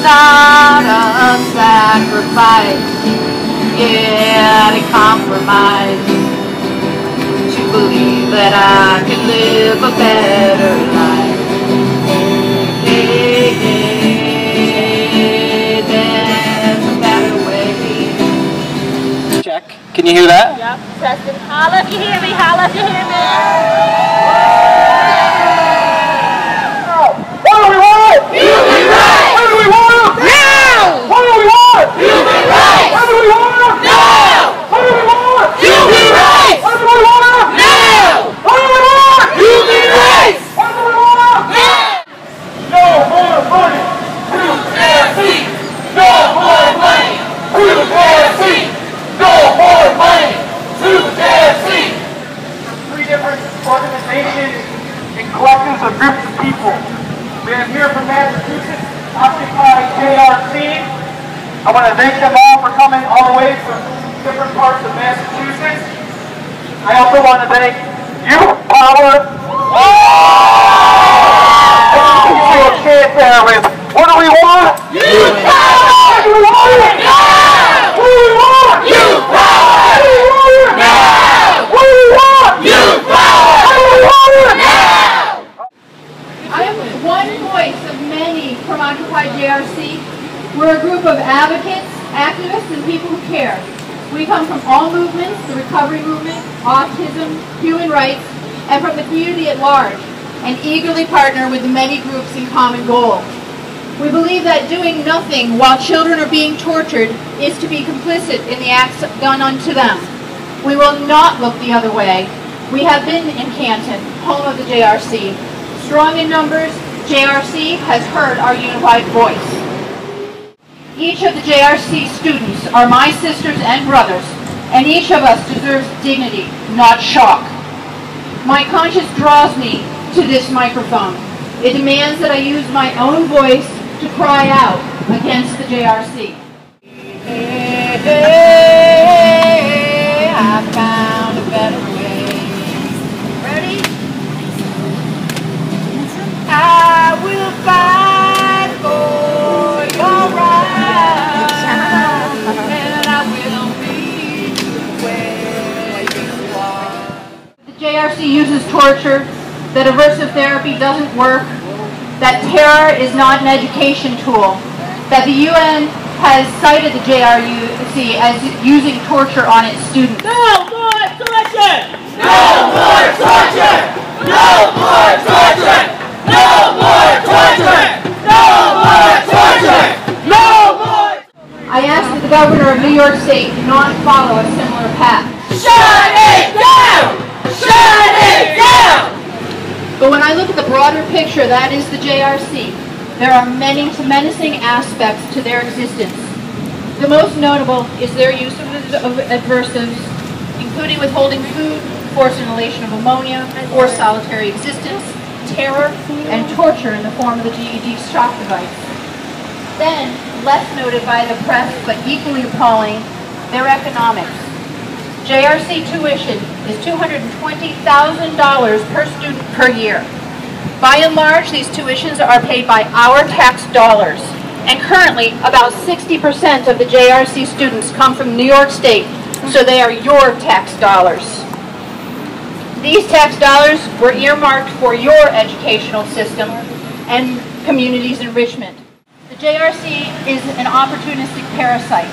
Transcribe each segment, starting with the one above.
not a sacrifice, yet a compromise, to believe that I can live a better life. Hey, hey, there's a better way. Check. Can you hear that? Yep. Testing. Holla if you hear me. Holla if you hear me. What do we want? Human rights! What do we want? Now! What do we want? Human rights! What do we want? Now! What do we want? Human rights! What do we want? Now! What do we want? Human rights! What do we want? Now! No more money to JRC! No more money to JRC! No more money to JRC! Three different organizations and collectives of groups of people. We have here from Massachusetts, Occupy JRC. I want to thank them all for coming all the way from different parts of Massachusetts. I also want to thank Youth Power. And you see a chant there with, what do we want? Youth Power! What do we want? Now! What do we want? Youth Power! What do we want? Now! What do we want? Youth Power! What do we want? Now! I am one voice of many from Occupy JRC. We're a group of advocates, activists, and people who care. We come from all movements, the recovery movement, autism, human rights, and from the community at large, and eagerly partner with the many groups in common goal. We believe that doing nothing while children are being tortured is to be complicit in the acts done unto them. We will not look the other way. We have been in Canton, home of the JRC. Strong in numbers, JRC has heard our unified voice. Each of the JRC students are my sisters and brothers, and each of us deserves dignity, not shock. My conscience draws me to this microphone. It demands that I use my own voice to cry out against the JRC. Hey, hey, I found a better way. Ready? I will fight for your rights, and I will meet you where you are. The JRC uses torture, that aversive therapy doesn't work, that terror is not an education tool, that the UN has cited the JRC as using torture on its students. No more torture! No more torture! No more torture! No more torture! No more torture! No more! I ask that the governor of New York State not follow a similar path. Shut it down! Shut it down! But when I look at the broader picture, that is the JRC, there are many menacing aspects to their existence. The most notable is their use of aversives, including withholding food, forced inhalation of ammonia, forced solitary existence, terror, and torture in the form of the GED shock device. Then, less noted by the press, but equally appalling, their economics. JRC tuition is $220,000 per student per year. By and large, these tuitions are paid by our tax dollars. And currently, about 60% of the JRC students come from New York State, so they are your tax dollars. These tax dollars were earmarked for your educational system and community's enrichment. The JRC is an opportunistic parasite.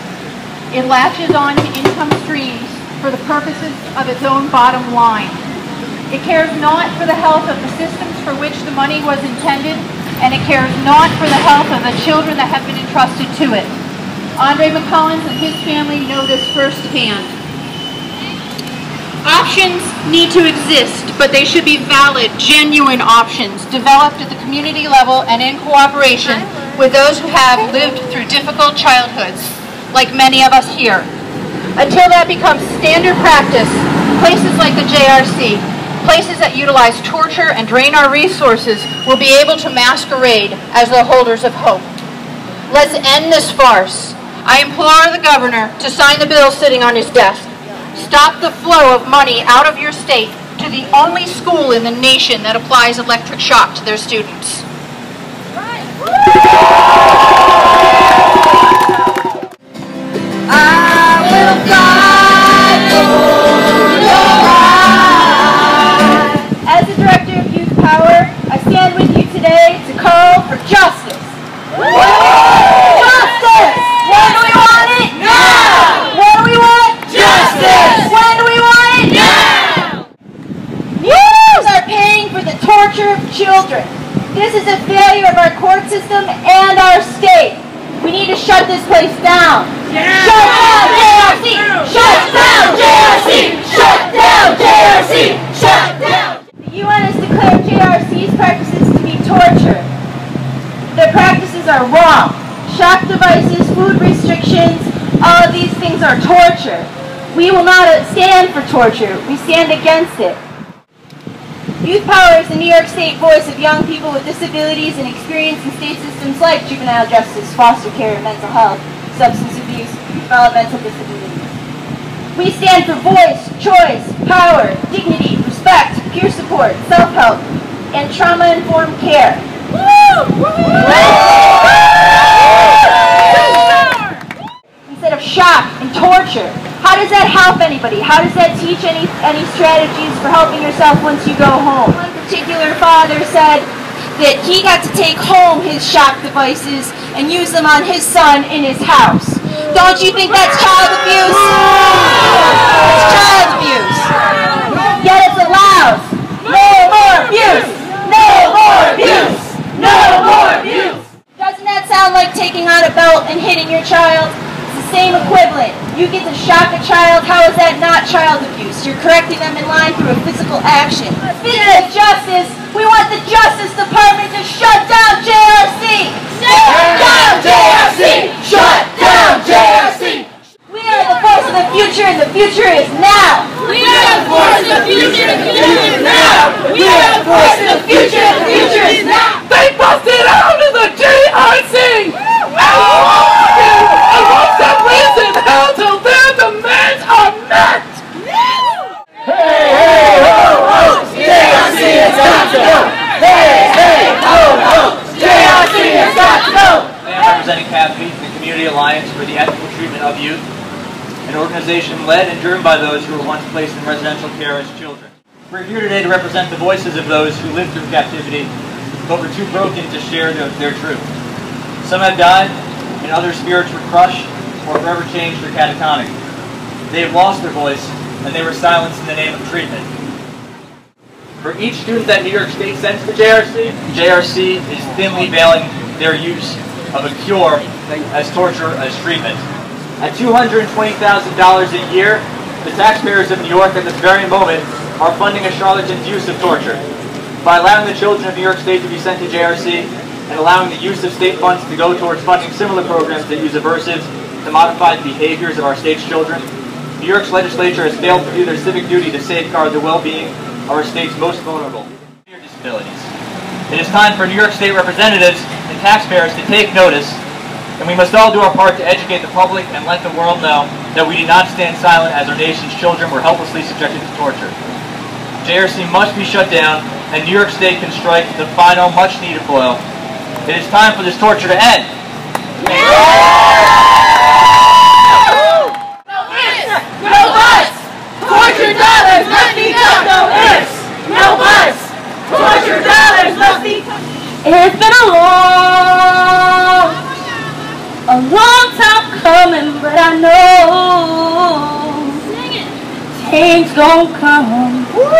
It latches on to income streams for the purposes of its own bottom line. It cares not for the health of the systems for which the money was intended, and it cares not for the health of the children that have been entrusted to it. Andre McCullens and his family know this firsthand. Options need to exist, but they should be valid, genuine options, developed at the community level and in cooperation with those who have lived through difficult childhoods, like many of us here. Until that becomes standard practice, places like the JRC, places that utilize torture and drain our resources, will be able to masquerade as the holders of hope. Let's end this farce. I implore the governor to sign the bill sitting on his desk. Stop the flow of money out of your state to the only school in the nation that applies electric shock to their students. Right. shut this place down. Yeah. Shut down JRC! Shut down JRC! Shut down JRC! Shut down! The UN has declared JRC's practices to be torture. Their practices are wrong. Shock devices, food restrictions, all of these things are torture. We will not stand for torture. We stand against it. Youth Power is the New York State voice of young people with disabilities and experience in state systems like juvenile justice, foster care, mental health, substance abuse, developmental disabilities. We stand for voice, choice, power, dignity, respect, peer support, self-help, and trauma-informed care. Instead of shock and torture. How does that help anybody? How does that teach any strategies for helping yourself once you go home? One particular father said that he got to take home his shock devices and use them on his son in his house. Don't you think that's child abuse? It's child abuse. Yet it's allowed. No more abuse! No more abuse! No more abuse! Doesn't that sound like taking out a belt and hitting your child? Same equivalent. You get to shock a child. How is that not child abuse? You're correcting them in line through a physical action. Speaking of justice, we want the Justice Department to shut down JRC! Shut down JRC! Shut down JRC! We are the force of the future, and the future is now! We are the force of the future, and the future is now! We are the force of the future, and the future is now! They busted out of the JRC! And what's the reason until their demands are met? Hey, hey, ho, ho! JRC has got to go! Hey, hey, ho, ho! JRC has got to go! I am representing CAFETY, the Community Alliance for the Ethical Treatment of Youth, an organization led and driven by those who were once placed in residential care as children. We're here today to represent the voices of those who lived through captivity, but were too broken to share their truth. Some have died, and other spirits were crushed or forever changed or catatonic. They have lost their voice, and they were silenced in the name of treatment. For each student that New York State sends to JRC, JRC is thinly veiling their use of a cure as torture as treatment. At $220,000 a year, the taxpayers of New York at this very moment are funding a charlatan's use of torture. By allowing the children of New York State to be sent to JRC and allowing the use of state funds to go towards funding similar programs that use aversives to modify the behaviors of our state's children, New York's legislature has failed to do their civic duty to safeguard the well-being of our state's most vulnerable disabilities. It is time for New York State representatives and taxpayers to take notice, and we must all do our part to educate the public and let the world know that we did not stand silent as our nation's children were helplessly subjected to torture. JRC must be shut down, and New York State can strike the final, much-needed blow. It is time for this torture to end. No buts! Torture dollars must be done! No ifs! No buts! Torture dollars must be done! It's been a long time coming, but I know change gon' come. Woo! Oh,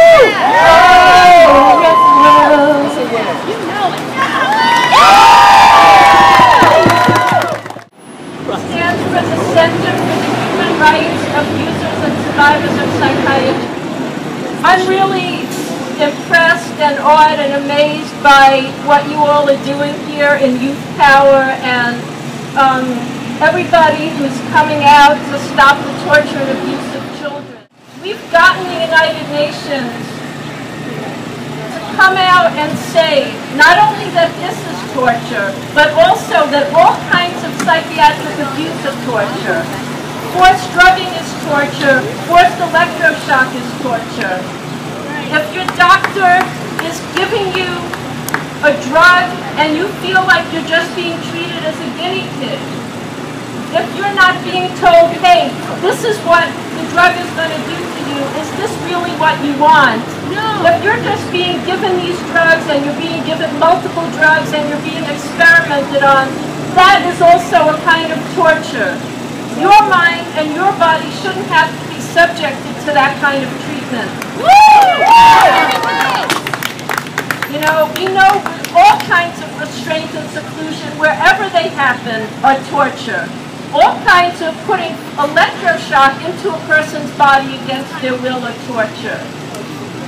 yes, it will. You know it. Stands for the Center for the Human Rights of Users and Survivors of Psychiatry. I'm really impressed and awed and amazed by what you all are doing here in Youth Power and everybody who's coming out to stop the torture and abuse of children. We've gotten the United Nations to come out and say not only that this is torture, but also that all kinds of psychiatric abuse of torture. Forced drugging is torture. Forced electroshock is torture. If your doctor is giving you a drug and you feel like you're just being treated as a guinea pig, if you're not being told, hey, this is what the drug is going to do to you, is this really what you want? No. If you're just being given these drugs and you're being given multiple drugs and you're being experimented on, that is also a kind of torture. Your mind and your body shouldn't have to be subjected to that kind of treatment. You know, we know all kinds of restraint and seclusion, wherever they happen, are torture. All kinds of putting electroshock into a person's body against their will are torture.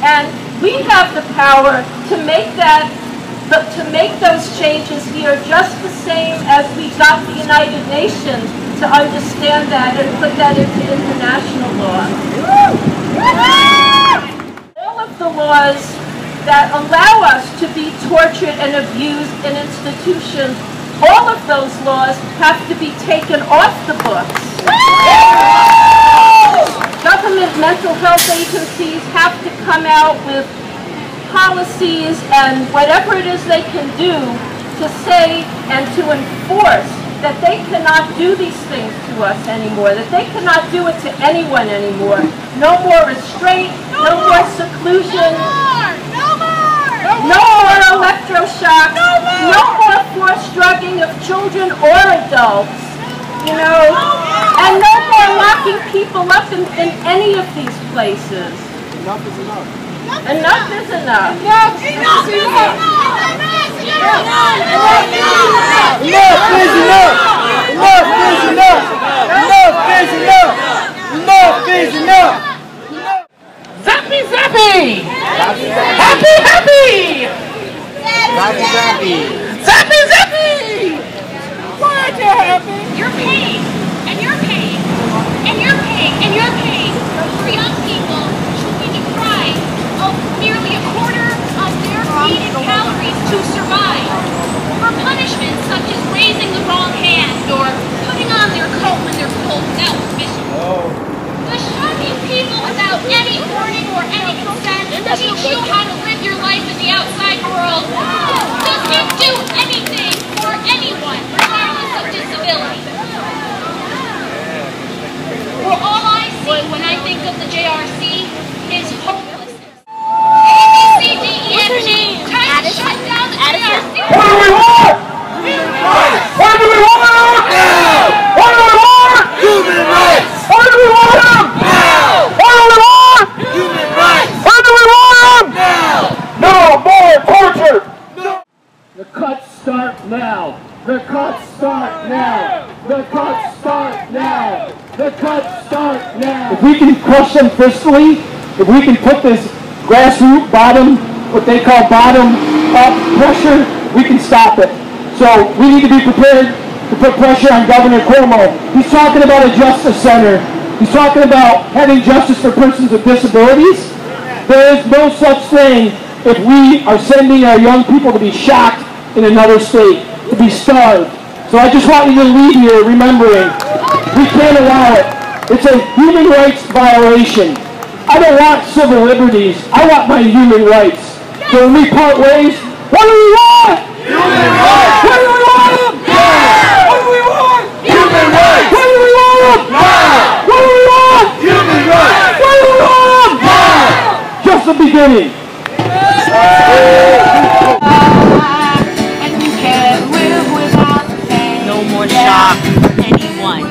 And we have the power to make those changes here just the same as we got the United Nations to understand that and put that into international law. All of the laws that allow us to be tortured and abused in institutions, all of those laws have to be taken off the books. Government mental health agencies have to come out with policies and whatever it is they can do to say and to enforce that they cannot do these things to us anymore, that they cannot do it to anyone anymore. No more restraint, no more seclusion, no more electroshock, no more forced drugging of children or adults, you know, and no more locking people up in any of these places. Enough is enough. Enough is enough. Enough is enough. Enough is enough. Enough is enough. Enough is enough. Enough is enough. Zappy, zappy! Happy, Happy, happy! happy, happy. Zappy, zappy! Why aren't you happy? You're paying, and you're paying, and you're paying, and you're paying for young people to be deprived of nearly a quarter of their needed calories to survive, for punishments such as raising the wrong hand or putting on their coat when they're cold without permission. The shocking people without any warning or any consent teach you how to live your life in the outside world. Doesn't do anything for anyone, regardless of disability. Well, all I see when I think of the JRC is hopelessness. ABCDEFG, time to shut down the JRC. What do we want? What do we want? Now! What do we want? Human rights! What do we want them? Now! What do we want? Human rights! What do we want them? Now! No more torture! No. The cuts start now. The cuts start now. The cuts start now. The cuts start now. If we can crush them fiscally, if we can put this grassroots bottom, what they call bottom up pressure, we can stop it. So we need to be prepared to put pressure on Governor Cuomo. He's talking about a justice center. He's talking about having justice for persons with disabilities. There is no such thing if we are sending our young people to be shocked in another state, to be starved. So I just want you to leave here remembering, we can't allow it. It's a human rights violation. I don't want civil liberties. I want my human rights. So when we part ways, what do we want? Human rights! What do we want? Now! What do we want? Human rights! What do we want? Now! What do we want? Human rights! What do we want? Now! Just the beginning. And you can't live without pain. No more shock for anyone.